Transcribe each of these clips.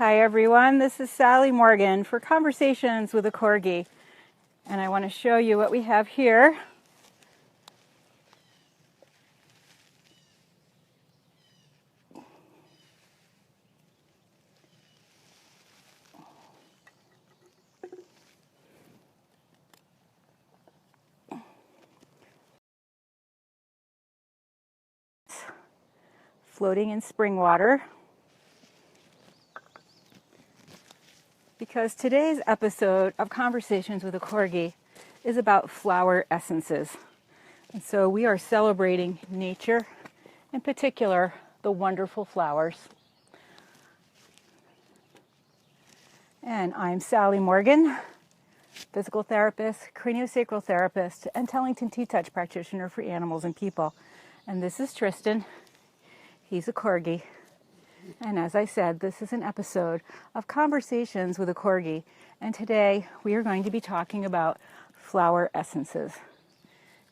Hi everyone, this is Sally Morgan for Conversations with a Corgi, and I want to show you what we have here. Floating in spring water, because today's episode of Conversations with a Corgi is about flower essences. And so we are celebrating nature, in particular the wonderful flowers. And I'm Sally Morgan, physical therapist, craniosacral therapist, and Tellington T-Touch practitioner for animals and people. And this is Tristan. He's a Corgi. And as I said, this is an episode of Conversations with a Corgi. And today we are going to be talking about flower essences.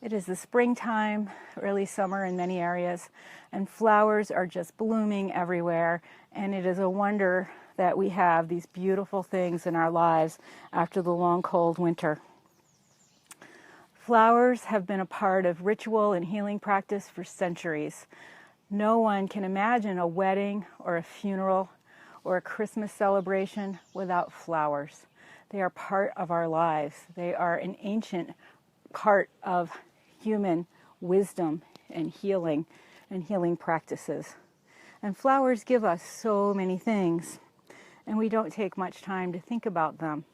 It is the springtime, early summer in many areas, and flowers are just blooming everywhere. And it is a wonder that we have these beautiful things in our lives after the long, cold winter. Flowers have been a part of ritual and healing practice for centuries. No one can imagine a wedding or a funeral or a Christmas celebration without flowers. They are part of our lives. They are an ancient part of human wisdom and healing practices. And flowers give us so many things, and we don't take much time to think about them.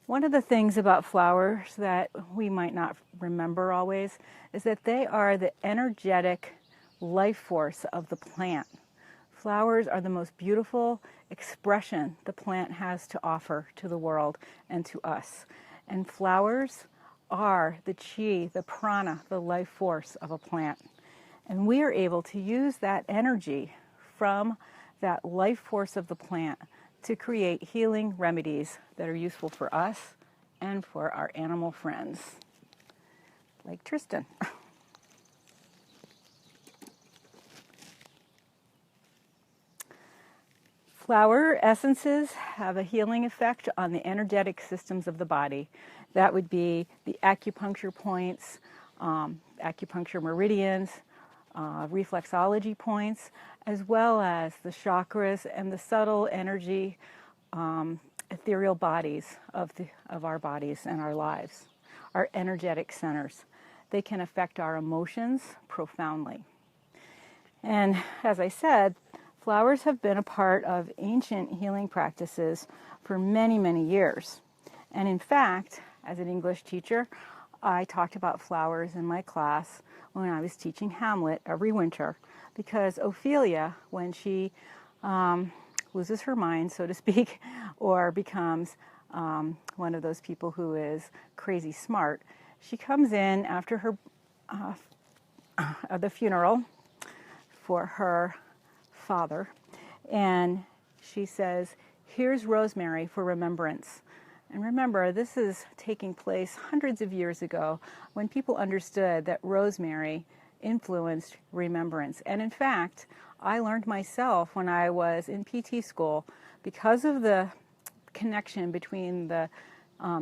One of the things about flowers that we might not remember always is that they are the energetic life force of the plant. Flowers are the most beautiful expression the plant has to offer to the world and to us. And flowers are the chi, the prana, the life force of a plant. And we are able to use that energy from that life force of the plant to create healing remedies that are useful for us and for our animal friends, like Tristan. Flower essences have a healing effect on the energetic systems of the body. That would be the acupuncture points, acupuncture meridians, reflexology points, as well as the chakras and the subtle energy, ethereal bodies of our bodies and our lives, our energetic centers. They can affect our emotions profoundly. And as I said, flowers have been a part of ancient healing practices for many, many years. And in fact, as an English teacher, I talked about flowers in my class when I was teaching Hamlet every winter, because Ophelia, when she loses her mind, so to speak, or becomes one of those people who is crazy smart, she comes in after her the funeral for her father, and she says, "Here's rosemary for remembrance." And remember, this is taking place hundreds of years ago when people understood that rosemary influenced remembrance. And in fact, I learned myself when I was in PT school, because of the connection between the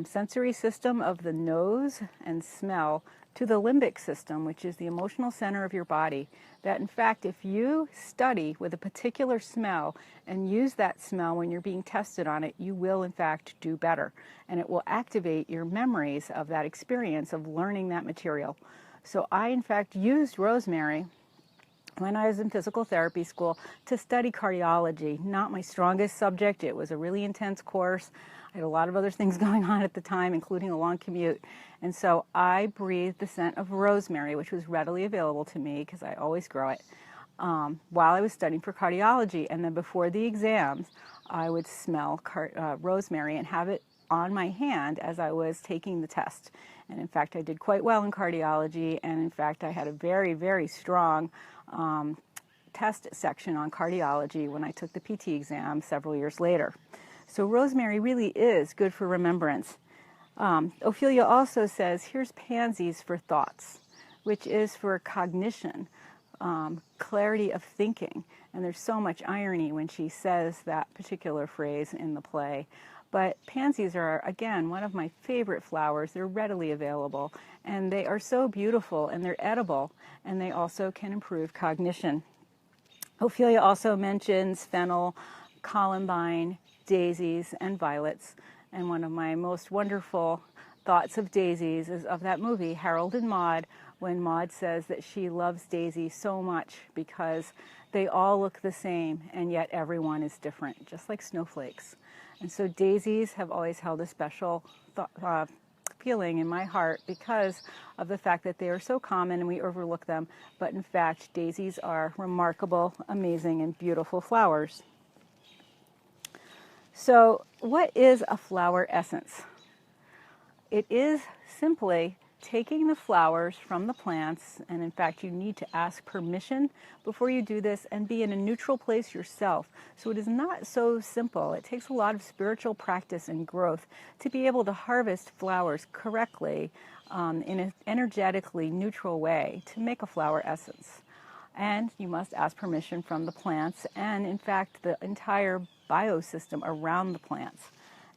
sensory system of the nose and smell to the limbic system, which is the emotional center of your body, that in fact, if you study with a particular smell and use that smell when you're being tested on it, you will in fact do better. And it will activate your memories of that experience of learning that material. So I in fact used rosemary when I was in physical therapy school to study cardiology. Not my strongest subject. It was a really intense course. I had a lot of other things going on at the time, including a long commute. And so I breathed the scent of rosemary, which was readily available to me because I always grow it, while I was studying for cardiology. And then before the exams, I would smell rosemary and have it on my hand as I was taking the test. And in fact, I did quite well in cardiology. And in fact, I had a very, very strong test section on cardiology when I took the PT exam several years later. So rosemary really is good for remembrance. Ophelia also says, here's pansies for thoughts, which is for cognition, clarity of thinking. And there's so much irony when she says that particular phrase in the play. But pansies are, again, one of my favorite flowers. They're readily available, and they are so beautiful, and they're edible, and they also can improve cognition. Ophelia also mentions fennel, columbine, daisies, and violets. And one of my most wonderful thoughts of daisies is of that movie, Harold and Maude, when Maude says that she loves Daisy so much because they all look the same, and yet everyone is different, just like snowflakes. And so daisies have always held a special feeling in my heart because of the fact that they are so common and we overlook them. But in fact, daisies are remarkable, amazing, and beautiful flowers. So what is a flower essence? It is simply taking the flowers from the plants, and in fact you need to ask permission before you do this and be in a neutral place yourself. So it is not so simple. It takes a lot of spiritual practice and growth to be able to harvest flowers correctly in an energetically neutral way to make a flower essence. And you must ask permission from the plants and in fact the entire biosystem around the plants.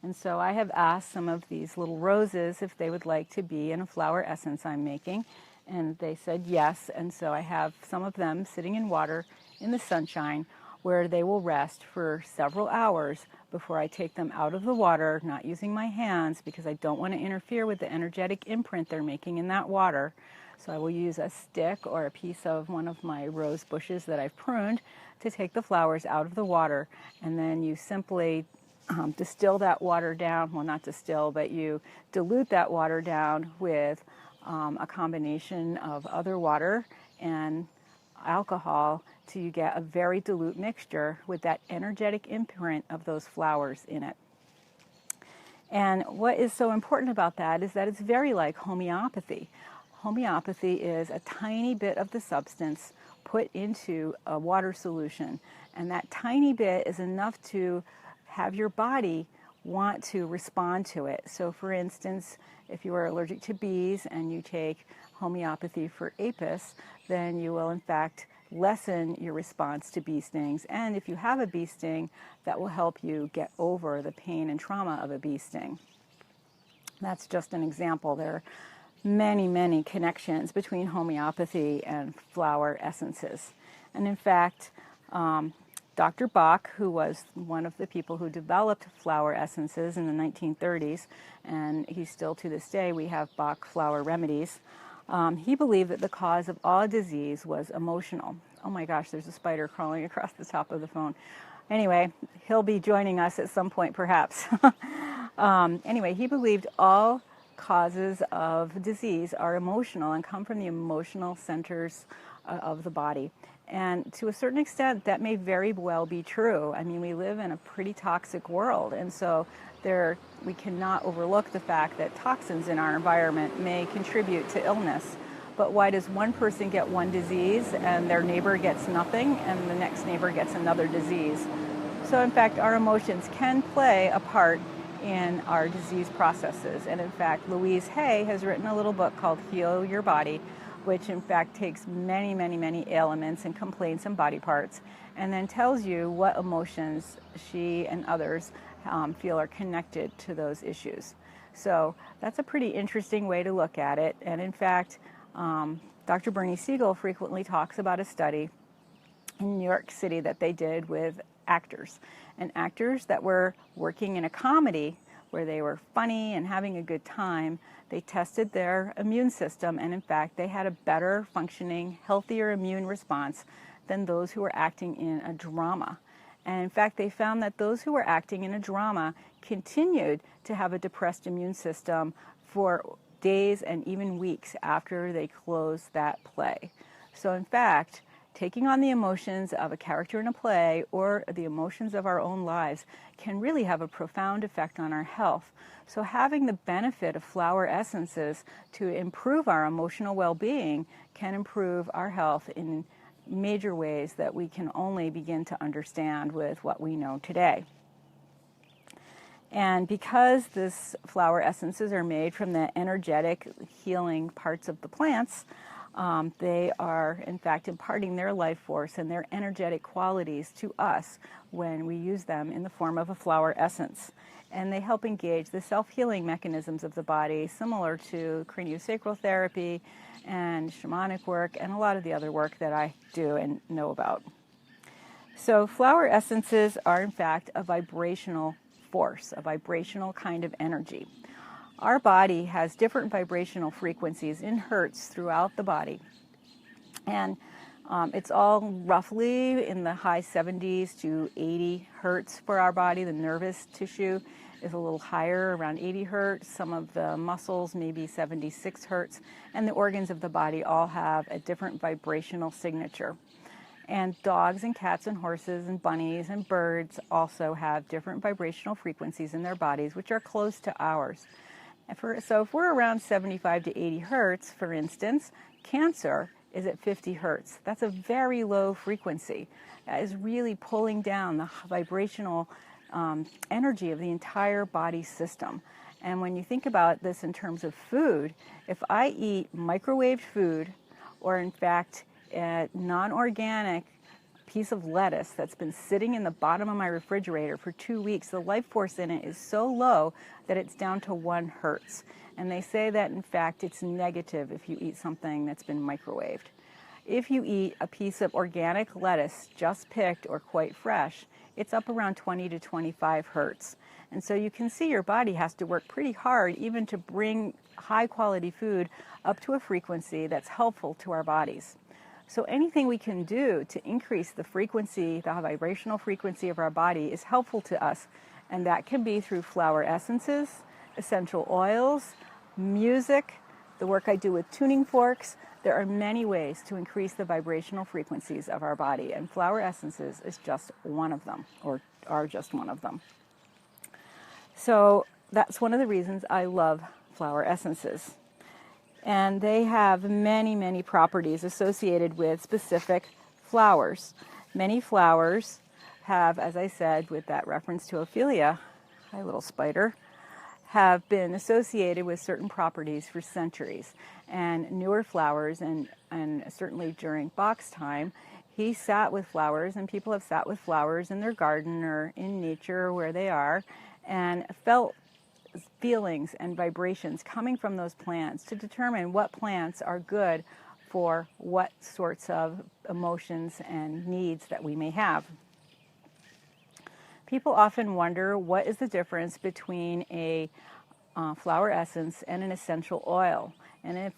And so I have asked some of these little roses if they would like to be in a flower essence I'm making, and they said yes. And so I have some of them sitting in water in the sunshine where they will rest for several hours before I take them out of the water, not using my hands because I don't want to interfere with the energetic imprint they're making in that water. So I will use a stick or a piece of one of my rose bushes that I've pruned to take the flowers out of the water, and then you simply distill that water down, well not distill, but you dilute that water down with a combination of other water and alcohol till you get a very dilute mixture with that energetic imprint of those flowers in it. And what is so important about that is that it's very like homeopathy. Homeopathy is a tiny bit of the substance put into a water solution, and that tiny bit is enough to have your body want to respond to it. So for instance, if you are allergic to bees and you take homeopathy for apis, then you will in fact lessen your response to bee stings. And if you have a bee sting, that will help you get over the pain and trauma of a bee sting. That's just an example. There are many, many connections between homeopathy and flower essences. And in fact, Dr. Bach, who was one of the people who developed flower essences in the 1930s, and he's still to this day, we have Bach flower remedies, he believed that the cause of all disease was emotional. Oh my gosh, there's a spider crawling across the top of the phone. Anyway, he'll be joining us at some point perhaps. Anyway, he believed all causes of disease are emotional and come from the emotional centers of the body. And to a certain extent, that may very well be true. I mean, we live in a pretty toxic world, and so we cannot overlook the fact that toxins in our environment may contribute to illness. But why does one person get one disease and their neighbor gets nothing, and the next neighbor gets another disease? So in fact, our emotions can play a part in our disease processes. And in fact, Louise Hay has written a little book called Heal Your Body, which in fact takes many, many, many ailments and complaints and body parts, and then tells you what emotions she and others feel are connected to those issues. So that's a pretty interesting way to look at it. And in fact, Dr. Bernie Siegel frequently talks about a study in New York City that they did with actors. And actors that were working in a comedy where they were funny and having a good time, they tested their immune system, and in fact they had a better functioning, healthier immune response than those who were acting in a drama. And in fact they found that those who were acting in a drama continued to have a depressed immune system for days and even weeks after they closed that play. So in fact, taking on the emotions of a character in a play or the emotions of our own lives can really have a profound effect on our health. So having the benefit of flower essences to improve our emotional well-being can improve our health in major ways that we can only begin to understand with what we know today. And because these flower essences are made from the energetic healing parts of the plants, They are, in fact, imparting their life force and their energetic qualities to us when we use them in the form of a flower essence. And they help engage the self-healing mechanisms of the body, similar to craniosacral therapy and shamanic work and a lot of the other work that I do and know about. So flower essences are, in fact, a vibrational force, a vibrational kind of energy. Our body has different vibrational frequencies in hertz throughout the body. And it's all roughly in the high 70s to 80 hertz for our body. The nervous tissue is a little higher, around 80 hertz. Some of the muscles, maybe 76 hertz. And the organs of the body all have a different vibrational signature. And dogs and cats and horses and bunnies and birds also have different vibrational frequencies in their bodies, which are close to ours. So if we're around 75 to 80 hertz, for instance, Cancer is at 50 hertz. That's a very low frequency. That is really pulling down the vibrational energy of the entire body system. And when you think about this in terms of food, if I eat microwaved food, or in fact a non-organic piece of lettuce that's been sitting in the bottom of my refrigerator for 2 weeks, the life force in it is so low that it's down to 1 hertz. And they say that, in fact, it's negative if you eat something that's been microwaved. If you eat a piece of organic lettuce just picked or quite fresh, it's up around 20 to 25 hertz. And so you can see your body has to work pretty hard even to bring high quality food up to a frequency that's helpful to our bodies. So anything we can do to increase the frequency, the vibrational frequency of our body is helpful to us. And that can be through flower essences, essential oils, music, the work I do with tuning forks. There are many ways to increase the vibrational frequencies of our body, and flower essences is just one of them, or are just one of them. So that's one of the reasons I love flower essences. And they have many, many properties associated with specific flowers. Many flowers have, as I said, with that reference to Ophelia, hi little spider, have been associated with certain properties for centuries. And newer flowers, and certainly during Bach's time, he sat with flowers, and people have sat with flowers in their garden or in nature where they are, and felt feelings and vibrations coming from those plants to determine what plants are good for what sorts of emotions and needs that we may have. People often wonder what is the difference between a flower essence and an essential oil. And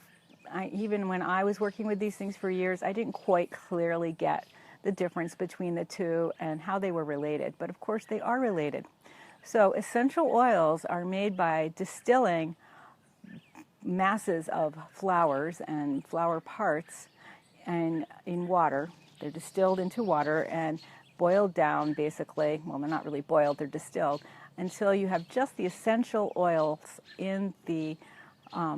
even when I was working with these things for years, I didn't quite clearly get the difference between the two and how they were related. But of course they are related. So essential oils are made by distilling masses of flowers and flower parts in water. They're distilled into water and boiled down, basically. Well, they're not really boiled, they're distilled, until you have just the essential oils in the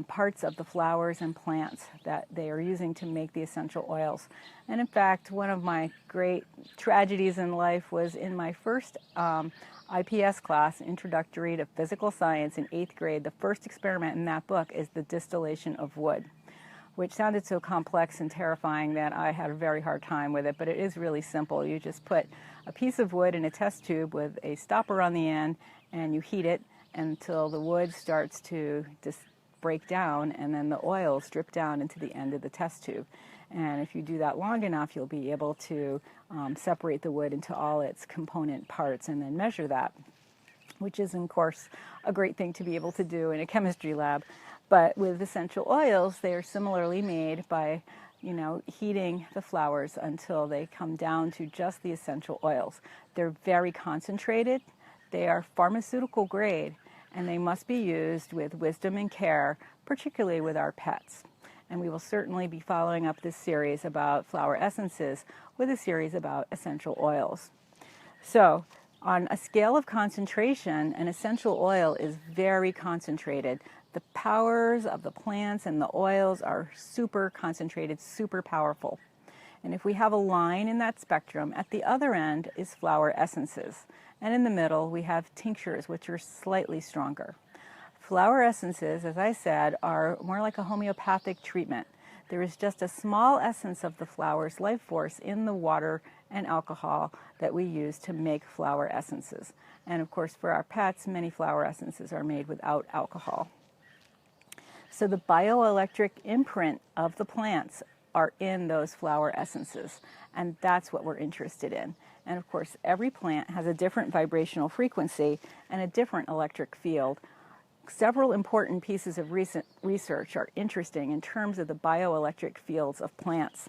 parts of the flowers and plants that they are using to make the essential oils. And in fact, one of my great tragedies in life was in my first IPS class, Introductory to Physical Science, in 8th grade. The first experiment in that book is the distillation of wood, which sounded so complex and terrifying that I had a very hard time with it, but it is really simple. You just put a piece of wood in a test tube with a stopper on the end, and you heat it until the wood starts to break down, and then the oils drip down into the end of the test tube. And if you do that long enough, you'll be able to separate the wood into all its component parts and then measure that, which is, of course, a great thing to be able to do in a chemistry lab. But with essential oils, they are similarly made by, heating the flowers until they come down to just the essential oils. They're very concentrated. They are pharmaceutical grade, and they must be used with wisdom and care, particularly with our pets. And we will certainly be following up this series about flower essences with a series about essential oils. So, on a scale of concentration, an essential oil is very concentrated. The powers of the plants and the oils are super concentrated, super powerful. And if we have a line in that spectrum, at the other end is flower essences. And in the middle, we have tinctures, which are slightly stronger. Flower essences, as I said, are more like a homeopathic treatment. There is just a small essence of the flower's life force in the water and alcohol that we use to make flower essences. And of course, for our pets, many flower essences are made without alcohol. So the bioelectric imprint of the plants are in those flower essences, and that's what we're interested in. And of course, every plant has a different vibrational frequency and a different electric field. Several important pieces of recent research are interesting in terms of the bioelectric fields of plants.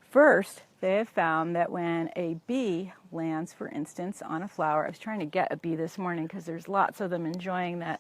First, they have found that when a bee lands, for instance, on a flower — I was trying to get a bee this morning because there's lots of them enjoying that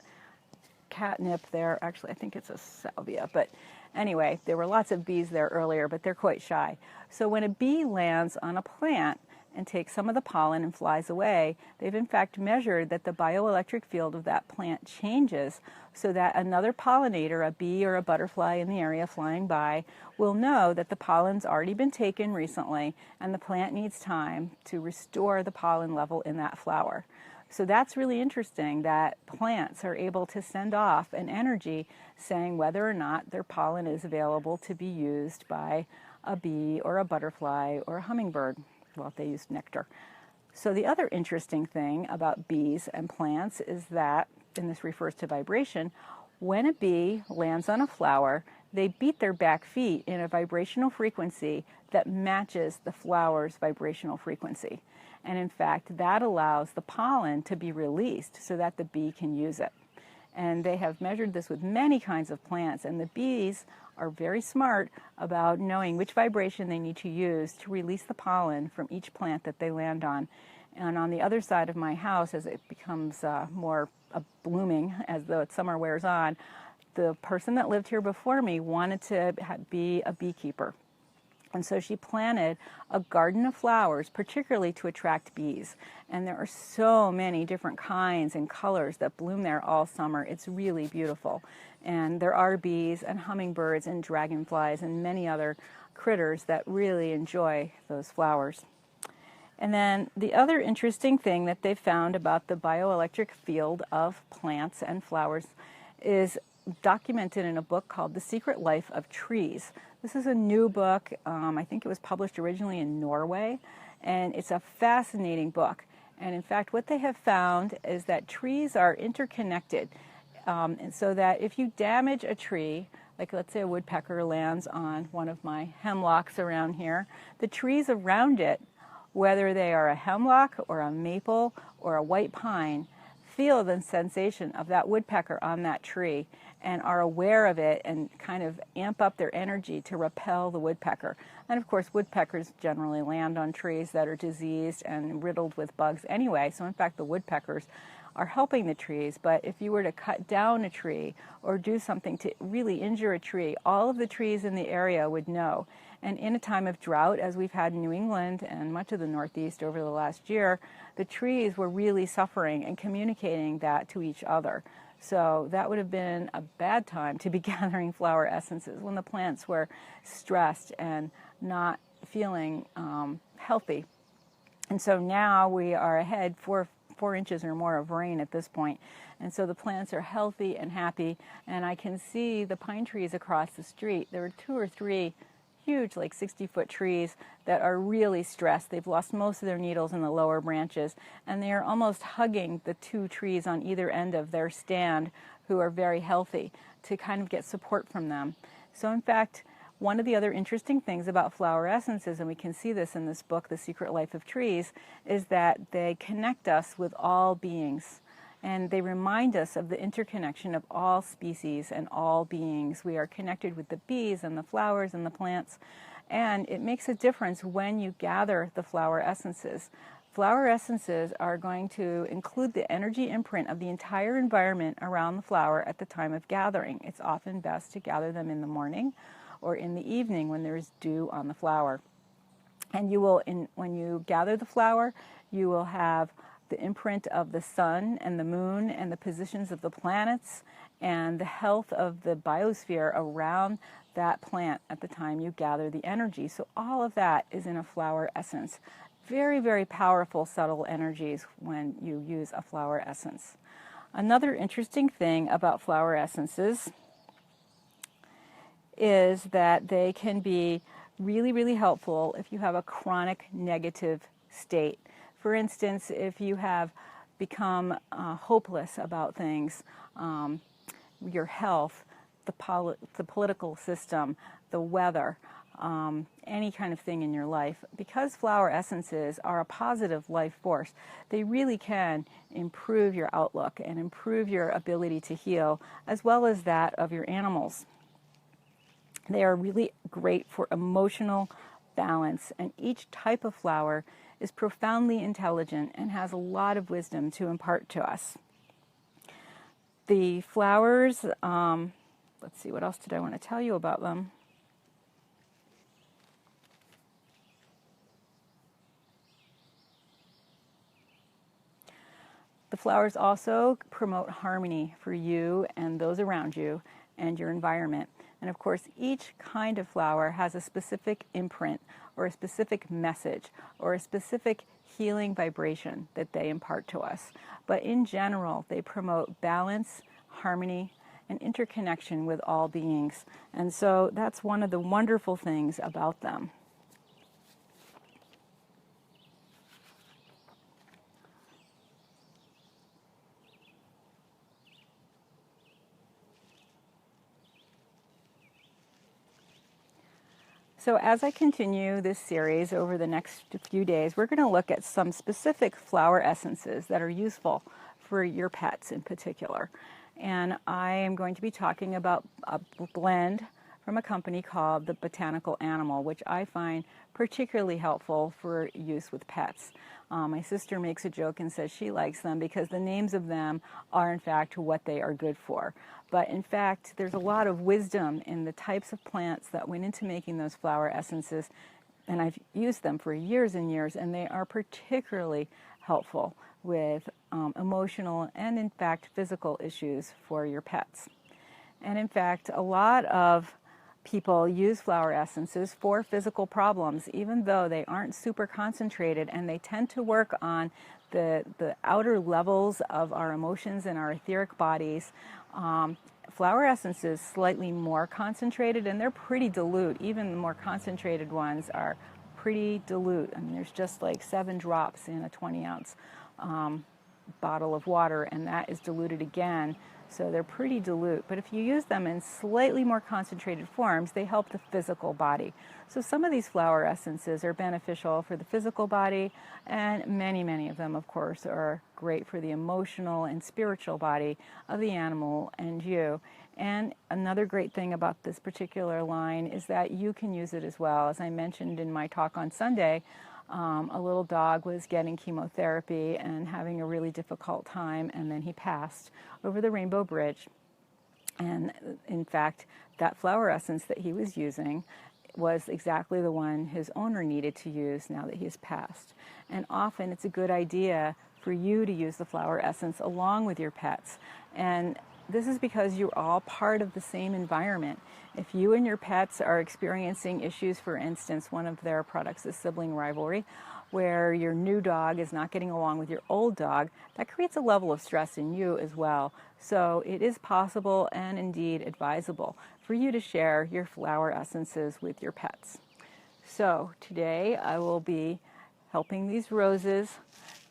catnip there. Actually, I think it's a salvia, but anyway, there were lots of bees there earlier, but they're quite shy. So when a bee lands on a plant and takes some of the pollen and flies away, they've in fact measured that the bioelectric field of that plant changes so that another pollinator, a bee or a butterfly in the area flying by, will know that the pollen's already been taken recently and the plant needs time to restore the pollen level in that flower. So that's really interesting that plants are able to send off an energy saying whether or not their pollen is available to be used by a bee or a butterfly or a hummingbird. Well, if they use nectar. So the other interesting thing about bees and plants is that, and this refers to vibration, when a bee lands on a flower, they beat their back feet in a vibrational frequency that matches the flower's vibrational frequency. And in fact, that allows the pollen to be released so that the bee can use it. And they have measured this with many kinds of plants, and the bees are very smart about knowing which vibration they need to use to release the pollen from each plant that they land on. And on the other side of my house, as it becomes more blooming, as the summer wears on, the person that lived here before me wanted to be a beekeeper. And so she planted a garden of flowers, particularly to attract bees. And there are so many different kinds and colors that bloom there all summer. It's really beautiful. And there are bees and hummingbirds and dragonflies and many other critters that really enjoy those flowers. And then the other interesting thing that they've found about the bioelectric field of plants and flowers is documented in a book called The Secret Life of Trees. This is a new book. I think it was published originally in Norway, and it's a fascinating book. And in fact, what they have found is that trees are interconnected, and so that if you damage a tree, like let's say a woodpecker lands on one of my hemlocks around here, the trees around it, whether they are a hemlock or a maple or a white pine, feel the sensation of that woodpecker on that tree and are aware of it and kind of amp up their energy to repel the woodpecker. And of course, woodpeckers generally land on trees that are diseased and riddled with bugs anyway. So in fact, the woodpeckers are helping the trees. But if you were to cut down a tree or do something to really injure a tree, all of the trees in the area would know. And in a time of drought, as we've had in New England and much of the Northeast over the last year, the trees were really suffering and communicating that to each other. So that would have been a bad time to be gathering flower essences, when the plants were stressed and not feeling healthy. And so now we are ahead 4 inches or more of rain at this point. And so the plants are healthy and happy. And I can see the pine trees across the street. There are 2 or 3 huge, like 60-foot trees that are really stressed. They've lost most of their needles in the lower branches, and they are almost hugging the 2 trees on either end of their stand who are very healthy to kind of get support from them. So in fact, one of the other interesting things about flower essences, and we can see this in this book, The Secret Life of Trees, is that they connect us with all beings. And they remind us of the interconnection of all species and all beings. We are connected with the bees and the flowers and the plants. And it makes a difference when you gather the flower essences. Flower essences are going to include the energy imprint of the entire environment around the flower at the time of gathering. It's often best to gather them in the morning or in the evening when there is dew on the flower. And you will, when you gather the flower, you will have the imprint of the sun and the moon and the positions of the planets and the health of the biosphere around that plant at the time you gather the energy. So all of that is in a flower essence. Very, very powerful, subtle energies when you use a flower essence. Another interesting thing about flower essences is that they can be really, really helpful if you have a chronic negative state. For instance, if you have become hopeless about things, your health, the political system, the weather, any kind of thing in your life, because flower essences are a positive life force, they really can improve your outlook and improve your ability to heal, as well as that of your animals. They are really great for emotional balance, and each type of flower is profoundly intelligent and has a lot of wisdom to impart to us. The flowers, let's see, what else did I want to tell you about them? The flowers also promote harmony for you and those around you and your environment. And of course, each kind of flower has a specific imprint or a specific message or a specific healing vibration that they impart to us. But in general, they promote balance, harmony, and interconnection with all beings. And so that's one of the wonderful things about them. So as I continue this series over the next few days, we're going to look at some specific flower essences that are useful for your pets in particular. And I am going to be talking about a blend from a company called the Botanical Animal, which I find particularly helpful for use with pets. My sister makes a joke and says she likes them because the names of them are in fact what they are good for. But in fact, there's a lot of wisdom in the types of plants that went into making those flower essences, and I've used them for years and years, and they are particularly helpful with emotional and in fact physical issues for your pets. And in fact, a lot of people use flower essences for physical problems, even though they aren't super concentrated, and they tend to work on the outer levels of our emotions and our etheric bodies. Flower essences slightly more concentrated, and they're pretty dilute. Even the more concentrated ones are pretty dilute. I mean, there's just like 7 drops in a 20-ounce bottle of water, and that is diluted again. So they're pretty dilute, but if you use them in slightly more concentrated forms, they help the physical body. So some of these flower essences are beneficial for the physical body, and many, many of them, of course, are great for the emotional and spiritual body of the animal and you. And another great thing about this particular line is that you can use it as well. As I mentioned in my talk on Sunday, a little dog was getting chemotherapy and having a really difficult time, and then he passed over the Rainbow Bridge. And in fact, that flower essence that he was using was exactly the one his owner needed to use now that he has passed. And often it's a good idea for you to use the flower essence along with your pets. And this is because you're all part of the same environment. If you and your pets are experiencing issues, for instance, one of their products is sibling rivalry, where your new dog is not getting along with your old dog, that creates a level of stress in you as well. So it is possible and indeed advisable for you to share your flower essences with your pets. So today I will be helping these roses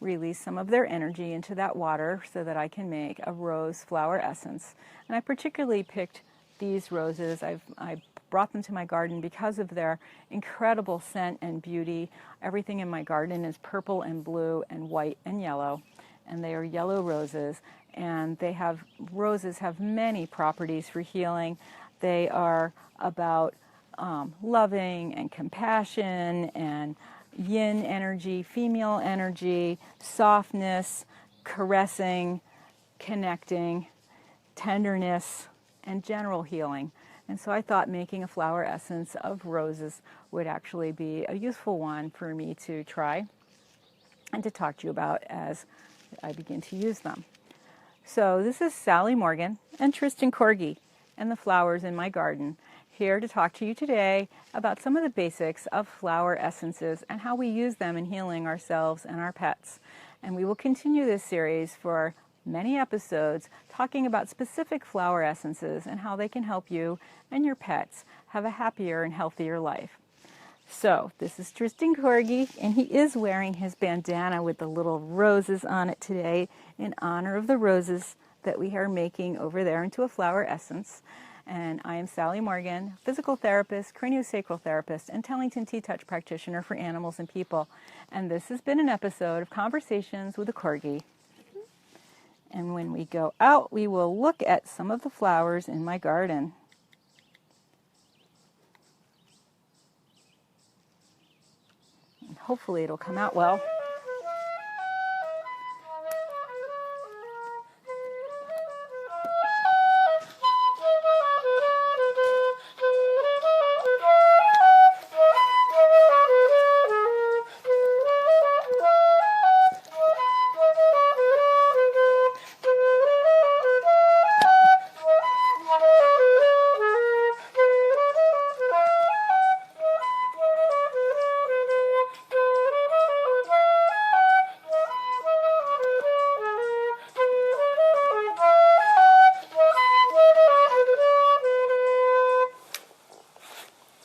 release some of their energy into that water so that I can make a rose flower essence. And I particularly picked these roses. I brought them to my garden because of their incredible scent and beauty. Everything in my garden is purple and blue and white and yellow, and they are yellow roses. And roses have many properties for healing. They are about loving and compassion and yin energy, female energy, softness, caressing, connecting, tenderness, and general healing. And so I thought making a flower essence of roses would actually be a useful one for me to try and to talk to you about as I begin to use them. So this is Sally Morgan and Tristan Corgi and the flowers in my garden, here to talk to you today about some of the basics of flower essences and how we use them in healing ourselves and our pets. And we will continue this series for many episodes talking about specific flower essences and how they can help you and your pets have a happier and healthier life. So this is Tristan Corgi, and he is wearing his bandana with the little roses on it today in honor of the roses that we are making over there into a flower essence. And I am Sally Morgan, physical therapist, craniosacral therapist, and Tellington T-Touch practitioner for animals and people. And this has been an episode of Conversations with a Corgi. And when we go out, we will look at some of the flowers in my garden. And hopefully it'll come out well.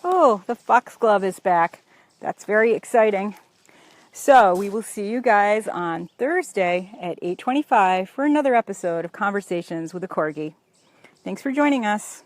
Oh, the foxglove is back. That's very exciting. So we will see you guys on Thursday at 8:25 for another episode of Conversations with a Corgi. Thanks for joining us.